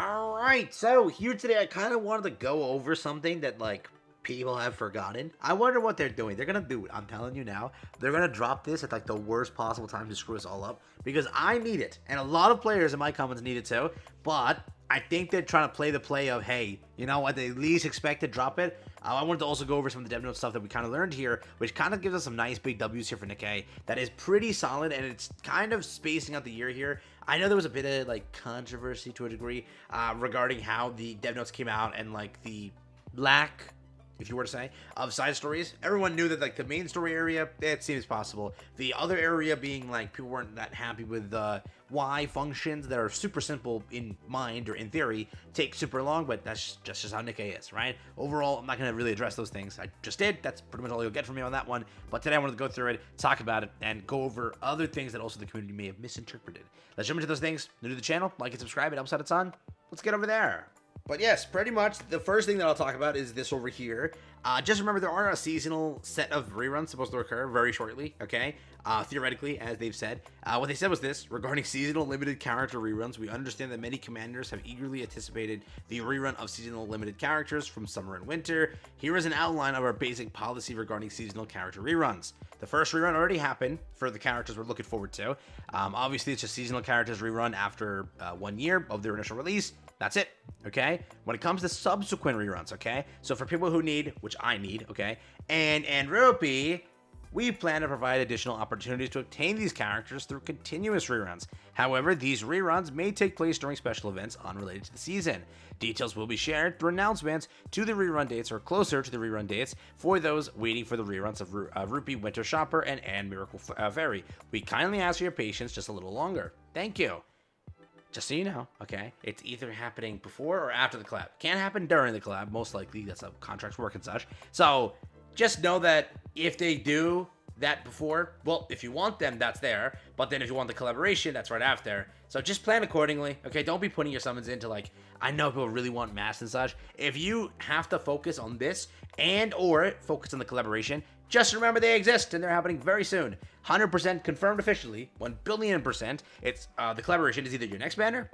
Alright, so here today I kind of wanted to go over something that, like, people have forgotten. I wonder what they're doing. They're gonna do it. I'm telling you now. They're gonna drop this at, like, the worst possible time to screw us all up. Because I need it. And a lot of players in my comments need it too. But I think they're trying to play the play of, hey, you know what, they least expect to drop it. I wanted to also go over some of the dev note stuff that we kind of learned here, which kind of gives us some nice big W's here for Nikke. That is pretty solid, and it's kind of spacing out the year here. I know there was a bit of, like, controversy to a degree regarding how the dev notes came out and, like, the lack, if you were to say, of side stories. Everyone knew that, like, the main story area, it seems possible. The other area being, like, people weren't that happy with why functions that are super simple in mind or in theory take super long, but that's just how Nikke is, right? Overall, I'm not going to really address those things. I just did. That's pretty much all you'll get from me on that one. But today I wanted to go through it, talk about it, and go over other things that also the community may have misinterpreted. Let's jump into those things. New to the channel, like and subscribe. It helps out a ton. Let's get over there. But yes, pretty much the first thing that I'll talk about is this over here. Just remember, there are a seasonal set of reruns supposed to occur very shortly, okay? Theoretically, as they've said. What they said was this: regarding seasonal limited character reruns, we understand that many commanders have eagerly anticipated the rerun of seasonal limited characters from summer and winter. Here is an outline of our basic policy regarding seasonal character reruns. The first rerun already happened for the characters we're looking forward to. Obviously, it's just seasonal characters rerun after 1 year of their initial release. That's it, okay? When it comes to subsequent reruns, okay? So for people who need, which I need, okay, and Rupee, we plan to provide additional opportunities to obtain these characters through continuous reruns. However, these reruns may take place during special events unrelated to the season. Details will be shared through announcements to the rerun dates or closer to the rerun dates for those waiting for the reruns of Rupee Winter Shopper and Miracle Fairy. We kindly ask for your patience just a little longer. Thank you. Just so you know, okay, it's either happening before or after the collab. Can't happen during the collab, most likely. That's how contracts work and such. So just know that if they do that before, well, if you want them, that's there. But then if you want the collaboration, that's right after. So just plan accordingly, okay? Don't be putting your summons into, like, I know people really want mass and such. If you have to focus on this and or focus on the collaboration, just remember they exist and they're happening very soon. 100% confirmed officially, 1 billion percent. It's the collaboration is either your next banner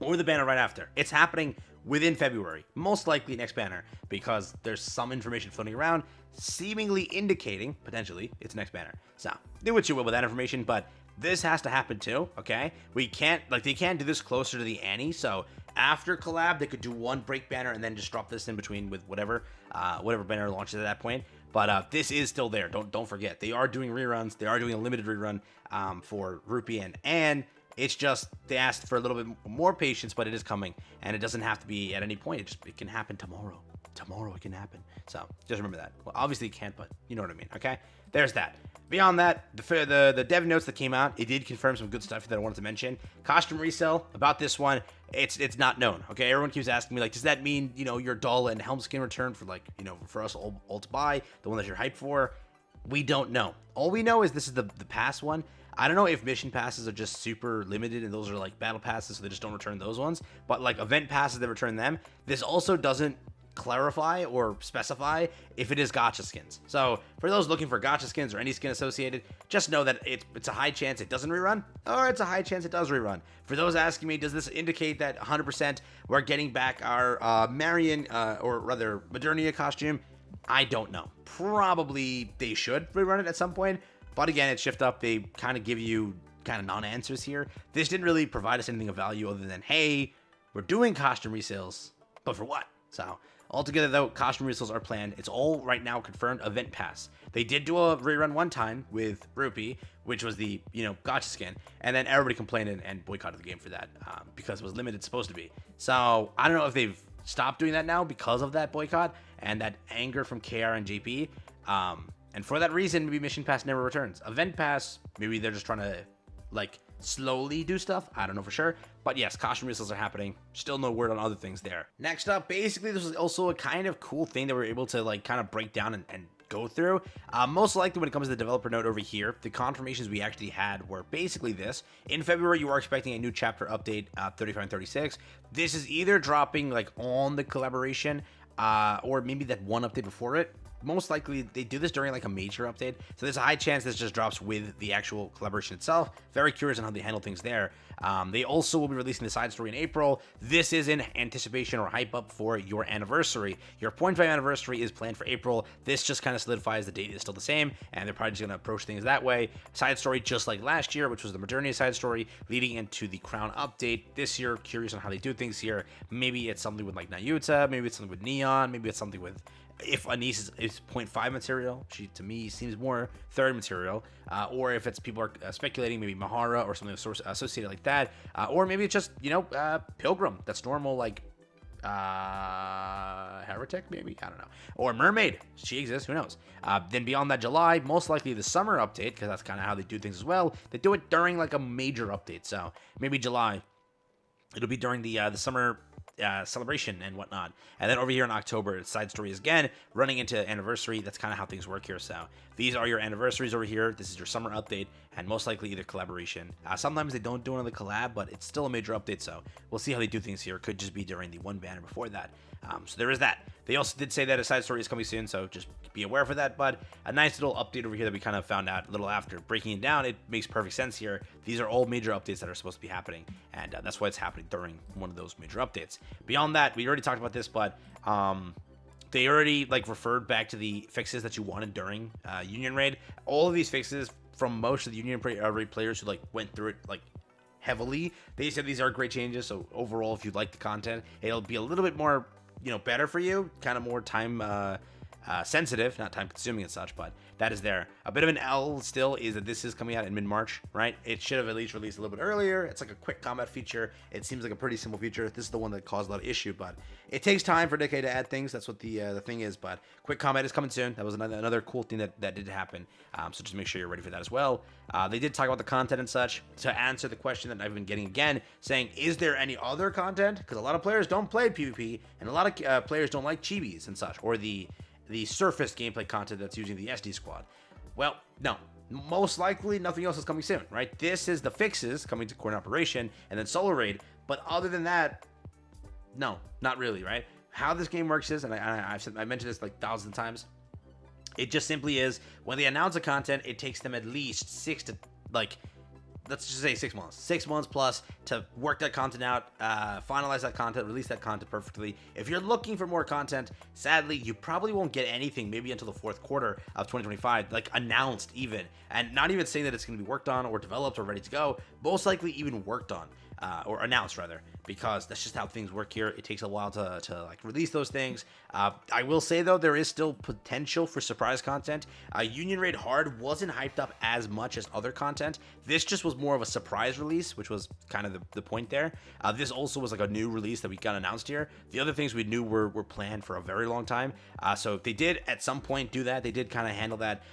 or the banner right after. It's happening within February, most likely next banner, because there's some information floating around seemingly indicating potentially it's next banner. So do what you will with that information, but this has to happen too, okay? We can't, like, they can't do this closer to the Annie, so after collab they could do one break banner and then just drop this in between with whatever banner launches at that point. But this is still there. Don't forget, they are doing reruns. They are doing a limited rerun for Rupee and it's just they asked for a little bit more patience, but it is coming, and it doesn't have to be at any point. It can happen tomorrow. Tomorrow it can happen. So just remember that. Well, obviously it can't, but you know what I mean. Okay, there's that. Beyond that, the dev notes that came out, it did confirm some good stuff that I wanted to mention. Costume resale about this one, it's not known. Okay, everyone keeps asking me, like, does that mean, you know, your doll and helm skin return for, like, you know, for us all to buy, the one that you're hyped for? We don't know. All we know is this is the pass one. I don't know if mission passes are just super limited and those are like battle passes, so they just don't return those ones. But like event passes, they return them. This also doesn't clarify or specify if it is gacha skins. So for those looking for gacha skins or any skin associated, just know that it's a high chance it doesn't rerun, or it's a high chance it does rerun. For those asking me, does this indicate that 100% we're getting back our Marion, or rather Modernia costume? I don't know. Probably they should rerun it at some point. But again, it's Shift Up. They kind of give you kind of non-answers here. This didn't really provide us anything of value other than, hey, we're doing costume resales, but for what? So altogether, though, costume resales are planned. It's all right now confirmed event pass. They did do a rerun one time with Rupee, which was the, you know, gacha skin, and then everybody complained and boycotted the game for that because it was limited, supposed to be. So I don't know if they've stopped doing that now because of that boycott and that anger from KR and JP. And for that reason, maybe Mission Pass never returns. Event Pass, maybe they're just trying to, like, slowly do stuff. I don't know for sure. But yes, costume resales are happening. Still no word on other things there. Next up, basically, this was also a kind of cool thing that we're able to, like, kind of break down and go through. Most likely when it comes to the developer note over here, the confirmations we actually had were basically this. In February, you are expecting a new chapter update, 35 and 36. This is either dropping, like, on the collaboration, or maybe that one update before it. Most likely they do this during like a major update, so there's a high chance this just drops with the actual collaboration itself. Very curious on how they handle things there. They also will be releasing the side story in April. This is in anticipation or hype up for your anniversary. Your 0.5 anniversary is planned for April. This just kind of solidifies the date is still the same, and they're probably just going to approach things that way. Side story just like last year, which was the Modernity side story, leading into the Crown update. This year, curious on how they do things here. Maybe it's something with like Nayuta, maybe it's something with Neon, maybe it's something with, if Anise is 0.5 material, she to me seems more third material, or if it's people are speculating maybe Mahara or something associated like that, or maybe it's just, you know, Pilgrim, that's normal, like Heretic, maybe, I don't know, or Mermaid, she exists, who knows. Then beyond that, July, most likely the summer update, because that's kind of how they do things as well. They do it during like a major update, so maybe July, it'll be during the summer celebration and whatnot. And then over here in October, it's side stories again, running into anniversary. That's kind of how things work here. So these are your anniversaries over here. This is your summer update, and most likely either collaboration. Sometimes they don't do another collab, but it's still a major update, so we'll see how they do things here. Could just be during the one banner before that. So there is that. They also did say that a side story is coming soon, so just be aware for that. But a nice little update over here that we kind of found out a little after. Breaking it down, it makes perfect sense here. These are all major updates that are supposed to be happening, and that's why it's happening during one of those major updates. Beyond that, we already talked about this, but they already like referred back to the fixes that you wanted during Union Raid. All of these fixes from most of the Union Raid players who like went through it like heavily, they said these are great changes. So overall, if you like the content, it'll be a little bit more, you know, better for you, kind of more time sensitive, not time consuming and such, but that is there. A bit of an L still is that this is coming out in mid-March, right? It should have at least released a little bit earlier. It's like a quick combat feature. It seems like a pretty simple feature. This is the one that caused a lot of issue, but it takes time for Nikke to add things. That's what the thing is, but quick combat is coming soon. That was another cool thing that did happen. So just make sure you're ready for that as well. They did talk about the content and such to answer the question that I've been getting again, saying, is there any other content? Because a lot of players don't play PvP, and a lot of players don't like chibis and such, or the surface gameplay content that's using the SD squad. Well, no. Most likely, nothing else is coming soon, right? This is the fixes coming to Core Operation, and then Solo Raid. But other than that, no, not really, right? How this game works is, and I mentioned this like thousands of times, it just simply is, when they announce a content, it takes them at least 6 to, like, let's just say 6 months. 6 months plus to work that content out, finalize that content, release that content perfectly. If you're looking for more content, sadly, you probably won't get anything maybe until the fourth quarter of 2025, like announced even. And not even saying that it's going to be worked on or developed or ready to go, most likely even worked on. Or announced rather, because that's just how things work here. It takes a while to like release those things. I will say though, there is still potential for surprise content. Union Raid Hard wasn't hyped up as much as other content. This just was more of a surprise release, which was kind of the point there. This also was like a new release that we got announced here. The other things we knew were planned for a very long time. So they did at some point do that. They did kind of handle that.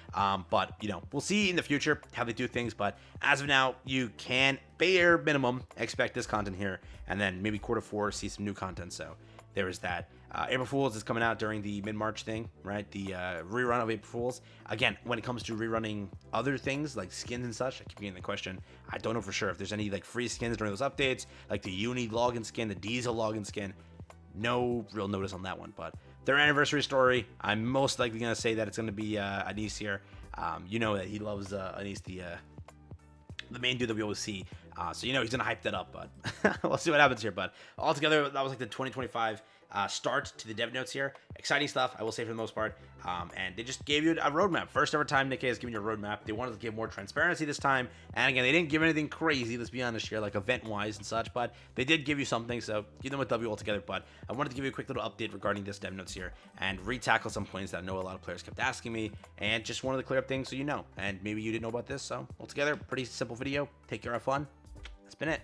But you know, we'll see in the future how they do things. But as of now, you can bare minimum expect this content here, and then maybe quarter 4 see some new content. So there is that. April Fools is coming out during the mid-March thing, right? The rerun of April Fools. Again, when it comes to rerunning other things like skins and such, I keep getting the question. I don't know for sure if there's any like free skins during those updates, like the Uni login skin, the Diesel login skin. No real notice on that one, but their anniversary story, I'm most likely going to say that it's going to be Anise here. You know that he loves Anise, the main dude that we always see. So, you know, he's going to hype that up, but we'll see what happens here. But altogether, that was like the 2025 start to the dev notes here. Exciting stuff, I will say, for the most part. And they just gave you a roadmap. First ever time Nikke has given you a roadmap. They wanted to give more transparency this time. And again, they didn't give anything crazy, let's be honest here, like event-wise and such. But they did give you something, so give them a W altogether. But I wanted to give you a quick little update regarding this dev notes here and re-tackle some points that I know a lot of players kept asking me. And just wanted to clear up things so you know. And maybe you didn't know about this. So altogether, pretty simple video. Take care, have fun. That's been it.